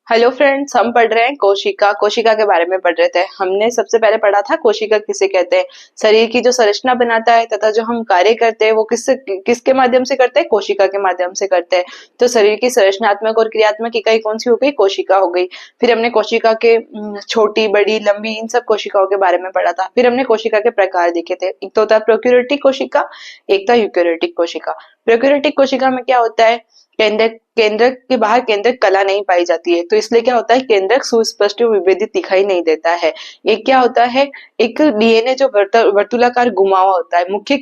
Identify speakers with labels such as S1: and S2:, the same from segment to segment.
S1: Hello friends, हम पढ़ रहे हैं कोशिका। कोशिका के बारे में पढ़ रहे थे। हमने सबसे पहले पढ़ा था कोशिका किसे कहते हैं। शरीर की जो संरचना बनाता है तथा जो हम कार्य करते हैं वो किसके माध्यम से करते हैं, कोशिका के माध्यम से करते हैं। तो शरीर की संरचनात्मक और क्रियात्मक इकाई कौन सी हो गई, कोशिका हो गई। फिर हमने कोशिका के छोटी, बड़ी, लंबी, इन सब कोशिकाओं के बारे में पढ़ा था। फिर हमने कोशिका के प्रकार देखे थे। एक तो होता है प्रोक्यूरेटिक कोशिका, एक था यूकेरियोटिक कोशिका। प्रोक्यूरेटिक कोशिका में क्या होता है, केंद्रक केंद्रक के बाहर केंद्रक कला नहीं पाई जाती है, तो इसलिए क्या होता है, केंद्रक सुस्पष्ट और विभेदित दिखाई नहीं देता है। एक क्या होता है, एक डीएनए जो वर्तुलाकार घुमा हुआ होता है। मुख्य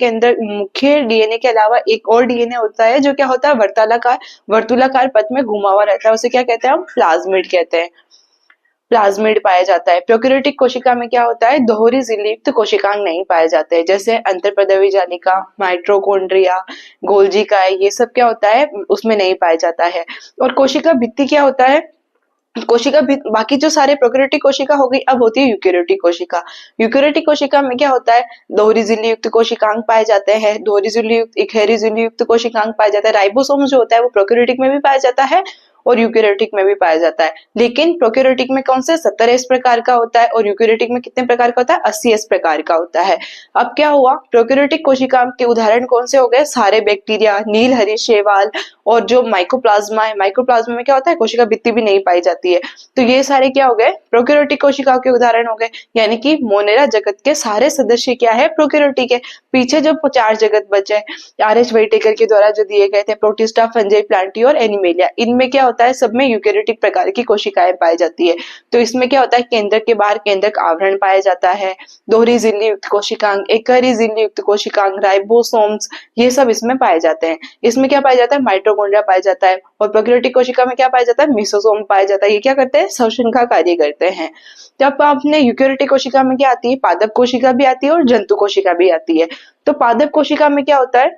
S1: डीएनए के अलावा एक और डीएनए होता है जो क्या होता है, वर्तालाकार वर्तुलाकार पथ में घुमा हुआ रहता है। उसे क्या कहते हैं, हम प्लाज्मिड कहते हैं। प्लाज्मिड पाया जाता है। प्रोक्यूरेटिक कोशिका में क्या होता है, दोहरी झिल्ली युक्त कोशिकांग नहीं पाए जाते हैं, जैसे अंतःपृष्ठीय जालिका, माइटोकॉन्ड्रिया, गोल्जी काय, ये सब क्या होता है, उसमें नहीं पाया जाता है। और कोशिका भित्ति क्या होता है, कोशिका भित्ति, बाकी जो सारे प्रोक्यूरेटिक कोशिका हो गई, अब होती है यूकेरियोटिक कोशिका। यूकेरियोटिक कोशिका में क्या होता है, दोहरी झिल्ली युक्त कोशिकांग पाए जाते हैं। दोहरी झिल्ली युक्त, इकहरी झिल्ली युक्त कोशिकांग पाया जाता है। राइबोसोम जो होता है वो प्रोक्यूरेटिक में भी पाया जाता है और यूकेरियोटिक में भी पाया जाता है। लेकिन प्रोक्यूरेटिक में कौन से 70 प्रकार का होता है और यूकेरियोटिक में कितने प्रकार का होता है, 80 प्रकार का होता है। अब क्या हुआ, प्रोक्यूरेटिक कोशिका के उदाहरण कौन से हो गए, सारे बैक्टीरिया, नील हरी शैवाल, और जो माइकोप्लाज्मा है, माइकोप्लाज्मा में क्या होता है, कोशिका भित्ति भी नहीं पाई जाती है। तो ये सारे क्या हो गए, प्रोक्यूरेटिक कोशिकाओं के उदाहरण हो गए। यानी कि मोनेरा जगत के सारे सदस्य क्या है, प्रोक्यूरेटिक है। पीछे जो 4 जगत बचे, आर.एच. व्हिटेकर के द्वारा जो दिए गए थे, प्रोटिस्टा, फंजाई, प्लांटी और एनिमेलिया, इनमें क्या होता है, सब में यूकेरियोटिक प्रकार की कोशिकाएं पाई जाती है। तो इसमें क्या होता है, केंद्रक के बाहर केंद्रक आवरण पाया जाता है, दोहरी झिल्ली युक्त कोशिकांग, एकहरी झिल्ली युक्त कोशिकांग, राइबोसोम्स, ये सब इसमें पाए जाते हैं। इसमें क्या पाया जाता है, माइटोकॉन्ड्रिया पाया जाता है। और प्रोक्यूरेटिक कोशिका में क्या पाया जाता है, मेसोसोम पाया जाता है। ये क्या करते हैं, श्वसन का कार्य करते हैं। जब आपने यूकेरियोटिक कोशिका में क्या आती है, पादप कोशिका भी आती है और जंतु कोशिका भी आती है। तो पादप कोशिका में क्या होता है,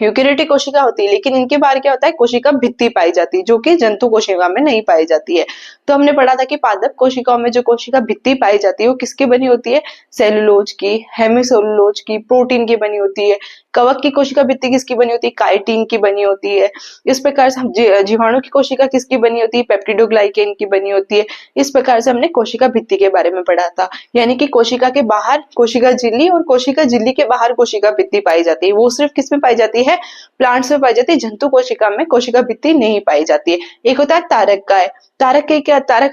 S1: यूकेरियोटिक कोशिका होती है, लेकिन इनके बाहर क्या होता है, कोशिका भित्ति पाई जाती है, जो कि जंतु कोशिका में नहीं पाई जाती है। तो हमने पढ़ा था कि पादप कोशिकाओं में जो कोशिका भित्ति पाई जाती है वो किसकी बनी होती है, सेलुलोज की, हेमिसेलुलोज की, प्रोटीन की बनी होती है। कवक की कोशिका भित्ति किसकी बनी होती है, काइटिन की बनी होती है। इस प्रकार से जीवाणु की कोशिका किसकी बनी होती है, पेप्टिडोग्लाइकेन की बनी होती है। इस प्रकार से हमने कोशिका भित्ति के बारे में पढ़ा था। यानी कि कोशिका के बाहर कोशिका झिल्ली और कोशिका झिल्ली के बाहर कोशिका भित्ति पाई जाती है। वो सिर्फ किसमें पाई जाती है, प्लांट्स में पाई जाती है। जंतु कोशिका में कोशिका भित्ति नहीं पाई जाती है। एक होता है तारक काय। तारक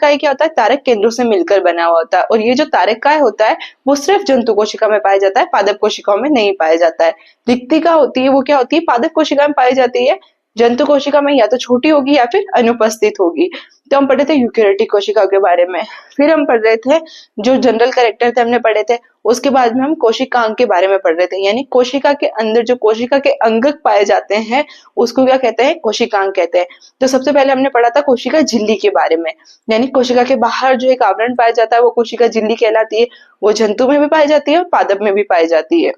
S1: काय क्या होता है, तारक केंद्रों से मिलकर बना हुआ होता है। और ये जो तारक काय होता है वो सिर्फ जंतु कोशिका में पाया जाता है, पादप कोशिकाओं में नहीं पाया जाता है। रिक्तिका होती है, वो क्या होती है, पादप कोशिका में पाई जाती है, जंतु कोशिका में या तो छोटी होगी या फिर अनुपस्थित होगी। तो हम पढ़े थे यूकेरियोटिक कोशिका के बारे में। फिर हम पढ़ रहे थे जो जनरल कैरेक्टर थे, हमने पढ़े थे। उसके बाद में हम कोशिकांग के बारे में पढ़ रहे थे, यानी कोशिका के अंदर जो कोशिका के अंगक पाए जाते हैं उसको क्या कहते हैं, कोशिकांग कहते हैं। तो सबसे पहले हमने पढ़ा था कोशिका झिल्ली के बारे में, यानी कोशिका के बाहर जो एक आवरण पाया जाता है वो कोशिका झिल्ली कहलाती है। वो जंतु में भी पाई जाती है और पादप में भी पाई जाती है।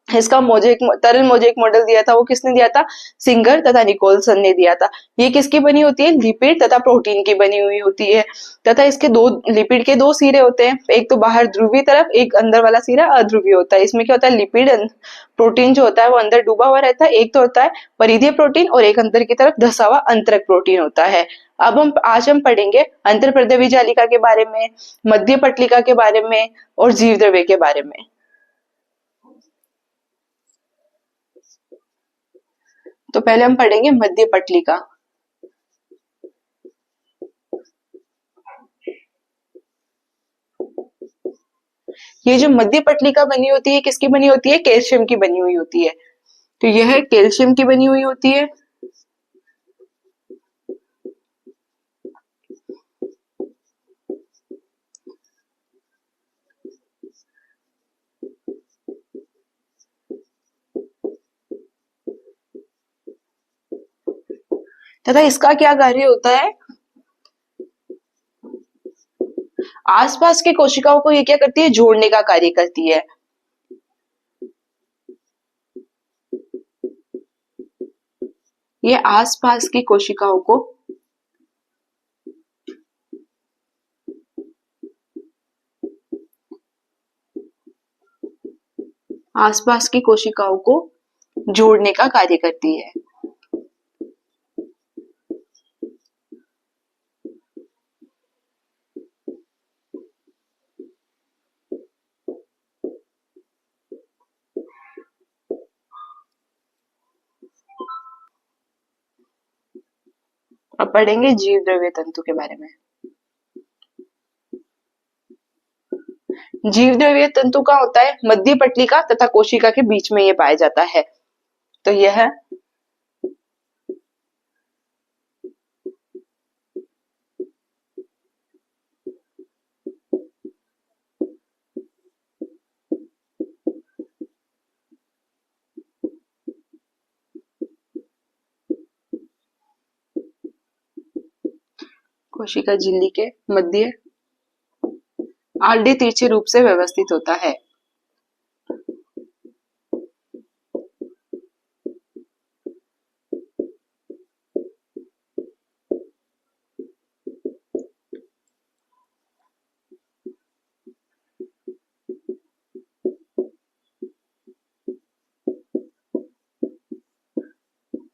S1: इसका तरल मोजेक मॉडल दिया था, वो किसने दिया था, सिंगर तथा निकोलसन ने दिया था। ये किसकी बनी होती है, लिपिड तथा प्रोटीन की बनी हुई होती है। तथा इसके दो, लिपिड के 2 सिरे होते हैं, एक तो बाहर ध्रुवीय तरफ, एक अंदर वाला सिरा अध्रुवीय होता है। इसमें क्या होता है, लिपिड प्रोटीन जो होता है वो अंदर डूबा हुआ रहता है। एक तो होता है परिधीय प्रोटीन और एक अंदर की तरफ धसा हुआ अंतरक प्रोटीन होता है। आज हम पढ़ेंगे अंतःपृष्ठीय जालिका के बारे में, मध्य पटलिका के बारे में और जीवद्रव्य के बारे में। तो पहले हम पढ़ेंगे मध्य पटलिका। ये जो मध्य पटलिका बनी होती है किसकी बनी होती है, कैल्शियम की बनी हुई होती है। तो यह कैल्शियम की बनी हुई होती है। तथा इसका क्या कार्य होता है, आसपास के कोशिकाओं को ये क्या करती है, जोड़ने का कार्य करती है। ये आसपास की कोशिकाओं को जोड़ने का कार्य करती है। अब पढ़ेंगे जीव द्रव्य तंतु के बारे में। जीव द्रव्य तंतु का होता है मध्य पटलिका तथा कोशिका के बीच में ये पाया जाता है। तो यह है कोशिका झिल्ली के मध्य आड़े तिरछे रूप से व्यवस्थित होता है।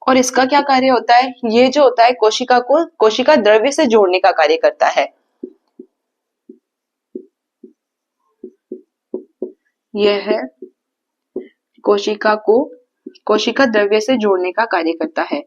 S1: और इसका क्या कार्य होता है? ये जो होता है कोशिका को कोशिका द्रव्य से जोड़ने का कार्य करता है। यह है कोशिका को कोशिका द्रव्य से जोड़ने का कार्य करता है।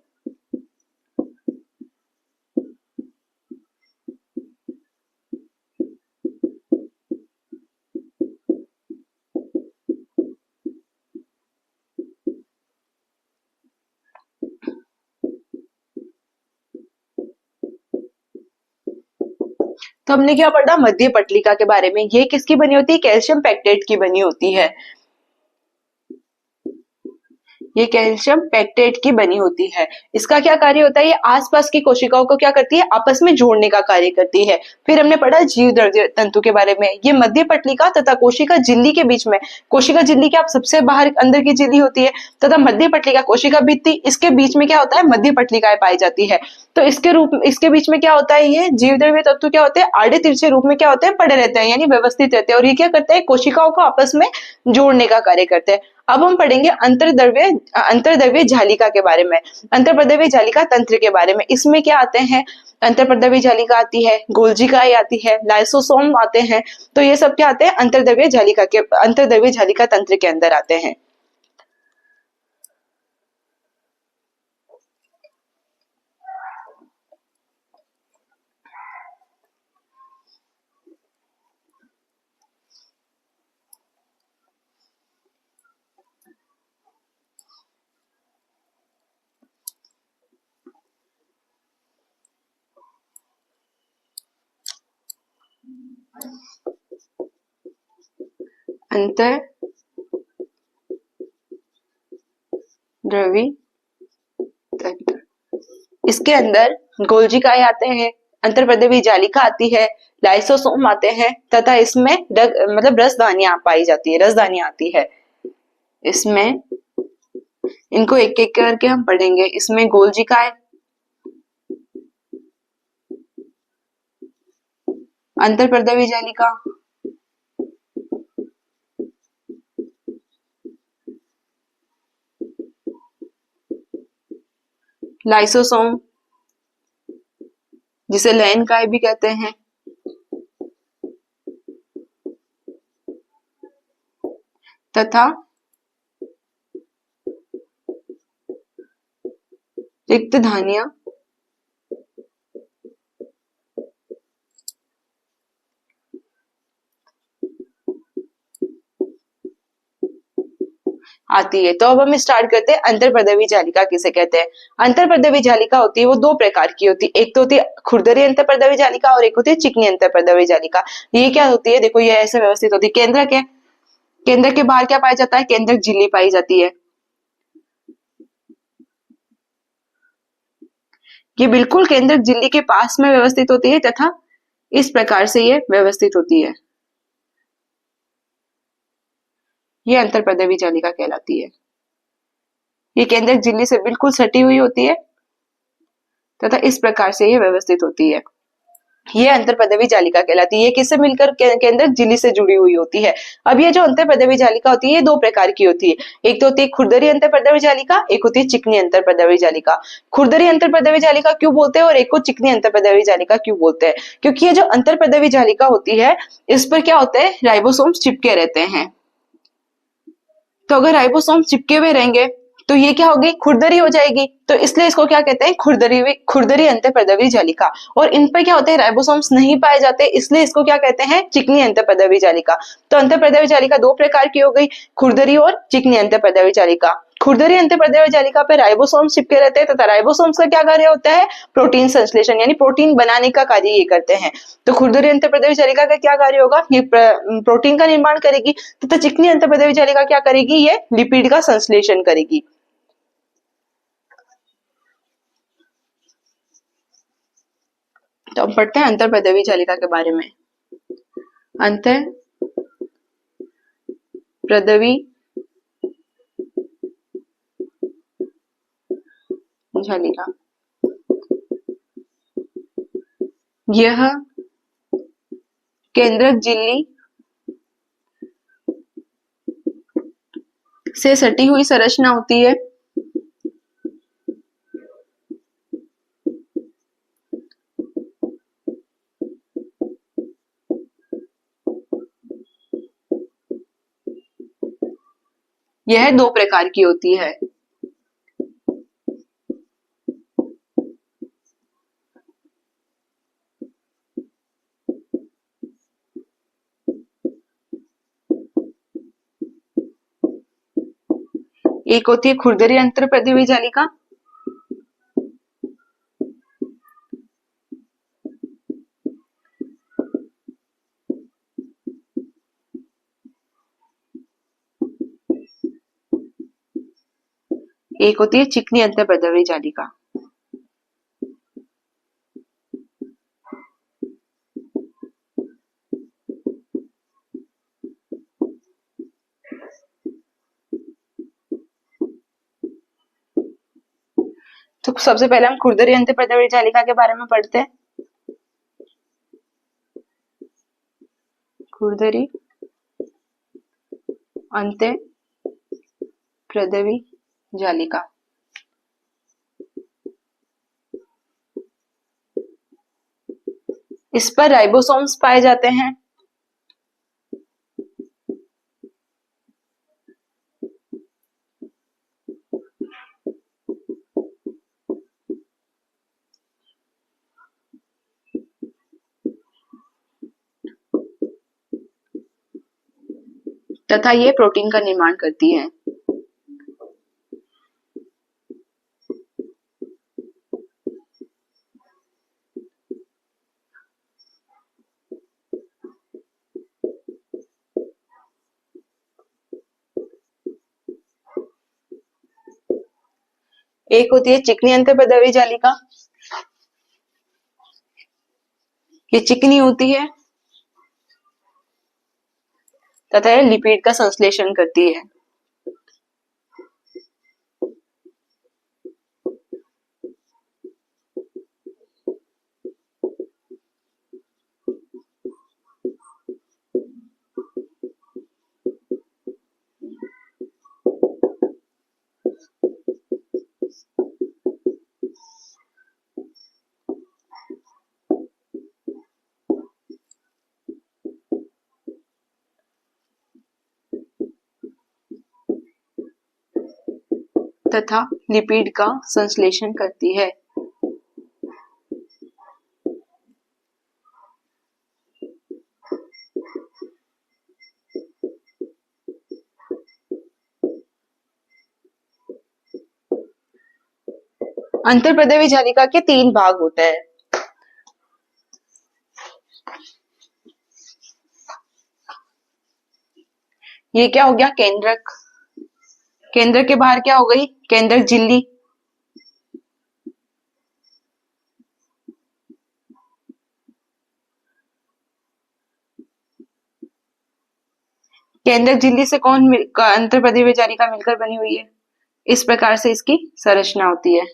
S1: तो हमने क्या पढ़ा मध्य पटलिका के बारे में। ये किसकी बनी होती है? कैल्शियम पैक्टेट की बनी होती है। ये कैल्शियम पैक्टेट की बनी होती है। इसका क्या कार्य होता है? ये आसपास की कोशिकाओं को क्या करती है? आपस में जोड़ने का कार्य करती है। फिर हमने पढ़ा जीव द्रव्य तंतु के बारे में। ये मध्य पटलिका तथा कोशिका झिल्ली के बीच में, कोशिका झिल्ली के आप सबसे बाहर अंदर की झिल्ली होती है तथा मध्य पटलिका कोशिका भित्ति, इसके बीच में क्या होता है? मध्य पटलिकाएं पाई जाती है। तो इसके बीच में क्या होता है? ये जीव द्रव्य तत्व क्या होते हैं? आड़े तिरछे रूप में क्या होते हैं? पड़े रहते हैं, यानी व्यवस्थित रहते हैं। और ये क्या करते हैं? कोशिकाओं को आपस में जोड़ने का कार्य करते हैं। अब हम पढ़ेंगे अंतर्द्रव्य जालिका के बारे में, अंतर्प्रद्रव्य जालिका तंत्र के बारे में। इसमें क्या आते हैं? अंतर्प्रद्रव्य जालिका आती है, गोल्जिकाएं आती है, लाइसोसोम आते हैं। तो ये सब क्या आते हैं? अंतर्द्रव्य जालिका तंत्र के अंदर आते हैं। अंतर्द्रव्य तंत्र, इसके अंदर गोल्जिकाएं आते हैं, अंतर्प्रद्रव्य जालिका आती है, लाइसोसोम आते हैं तथा इसमें मतलब रसदानियां पाई जाती है, रसदानियां आती है। इसमें इनको एक एक करके हम पढ़ेंगे। इसमें गोल्जिकाएं, अंतर्प्रद्रव्य जालिका, लाइसोसोम जिसे लैनकाय भी कहते हैं, तथा रिक्त धानियां आती है। तो अब हम स्टार्ट करते हैं अंतर्प्रद्रव्य जालिका किसे कहते हैं। अंतर्प्रद्रव्य जालिका होती है वो दो प्रकार की होती है। एक तो होती है खुरदरी अंतर्प्रद्रव्य जालिका और एक होती है चिकनी अंतर्प्रद्रव्य जालिका। ये क्या होती है? देखो ये ऐसे व्यवस्थित होती है। केंद्रक है, केंद्रक के बाहर क्या पाया जाता है? केंद्रक झिल्ली पाई जाती है। ये बिल्कुल केंद्रक झिल्ली के पास में व्यवस्थित होती है तथा इस प्रकार से ये व्यवस्थित होती है। ये अंतर्प्रद्रव्य जालिका कहलाती है। ये केंद्रक झिल्ली से बिल्कुल सटी हुई होती है तथा इस प्रकार से ये व्यवस्थित होती है। ये अंतर्प्रद्रव्य जालिका कहलाती है। ये किससे मिलकर केंद्रक झिल्ली से जुड़ी हुई होती है। अब ये जो अंतर्प्रद्रव्य जालिका होती है ये दो प्रकार की होती है। एक तो होती है खुरदरी अंतर्प्रद्रव्य जालिका, एक होती है चिकनी अंतर्प्रद्रव्य जालिका। खुरदरी अंतर्प्रद्रव्य जालिका क्यों बोलते हैं और एक को चिकनी अंतर्प्रद्रव्य जालिका क्यों बोलते हैं? क्योंकि ये जो अंतर्प्रद्रव्य जालिका होती है इस पर क्या होता है? राइबोसोम्स चिपके रहते हैं। तो अगर राइबोसोम चिपके हुए रहेंगे तो ये क्या होगी? खुरदरी हो जाएगी। तो इसलिए इसको क्या कहते हैं, खुरदरी अंतःपदवी जालिका। और इन पर क्या होते हैं, राइबोसोम्स नहीं पाए जाते, इसलिए इसको क्या कहते हैं, चिकनी अंतःपदवी जालिका। तो अंतःपदवी जालिका दो प्रकार की हो गई, खुरदरी और चिकनी अंतःपदवी जालिका। खुरदरी अंतःपदवी जालिका पे राइबोसोम्स चिपके रहते हैं तथा राइबोसोम्स का क्या कार्य होता है, प्रोटीन संश्लेषण यानी प्रोटीन बनाने का कार्य ये करते हैं। तो खुरदरी अंतःपदवी जालिका का क्या कार्य होगा, ये प्रोटीन का निर्माण करेगी, तथा चिकनी अंतःपदवी जालिका क्या करेगी, ये लिपिड का संश्लेषण करेगी। तो अब पढ़ते हैं अंतःपदवी जालिका के बारे में। अंतःपदवी जालिका यह केंद्रक झिल्ली से सटी हुई संरचना होती है। यह दो प्रकार की होती है। एक होती है खुरदरी अंतःपदवी जालिका, एक होती है चिकनी अंतःपदवी जालिका। तो सबसे पहले हम खुरदरी अंतःपदवी जालिका के बारे में पढ़ते हैं। खुरदरी अंतःपदवी जालिका इस पर राइबोसोम्स पाए जाते हैं। तथा ये प्रोटीन का निर्माण करती है। एक होती है चिकनी अंतःपदवी जालिका, ये चिकनी होती है तथा यह लिपिड का संश्लेषण करती है। तथा लिपिड का संश्लेषण करती है। अंतःपदवी जालिका के तीन भाग होते हैं। ये क्या हो गया, केंद्रक, केंद्र के बाहर क्या हो गई, केंद्रक झिल्ली, केंद्रक झिल्ली से कौन अंतःपदवी जालिका मिलकर बनी हुई है, इस प्रकार से इसकी संरचना होती है।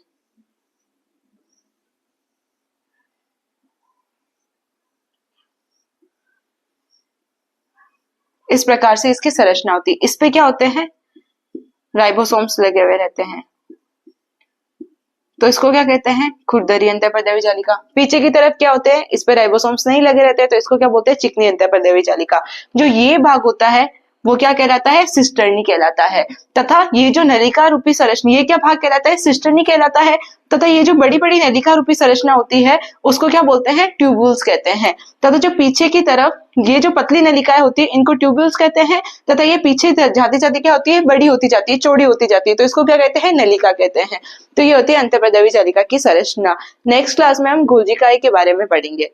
S1: इस प्रकार से इसकी संरचना होती है। इस पे क्या होते हैं, राइबोसोम्स लगे हुए रहते हैं। तो इसको क्या कहते हैं, खुरदरी अंतःपदवी जालिका। पीछे की तरफ क्या होते हैं, इस पे राइबोसोम्स नहीं लगे रहते हैं, तो इसको क्या बोलते हैं, चिकनी अंतःपदवी जालिका। जो ये भाग होता है वो क्या कहलाता है, सिस्टर्नी कहलाता है। तथा ये जो नलिका रूपी संरचना, ये क्या भाग कहलाता है, सिस्टर्नी कहलाता है। तथा ये जो बड़ी बड़ी नलिका रूपी संरचना होती है उसको क्या बोलते हैं, ट्यूब्यूल्स कहते हैं। तथा जो पीछे की तरफ ये जो पतली नलिकाएं होती है इनको ट्यूब्यूल्स कहते हैं। तथा ये पीछे जाती जाती क्या होती है, बड़ी होती जाती है, चौड़ी होती जाती है, तो इसको क्या कहते हैं, नलिका कहते हैं। तो ये होती है अंतःपैदवी जालिका की संरचना। नेक्स्ट क्लास में हम गोल्जी काई के बारे में पढ़ेंगे।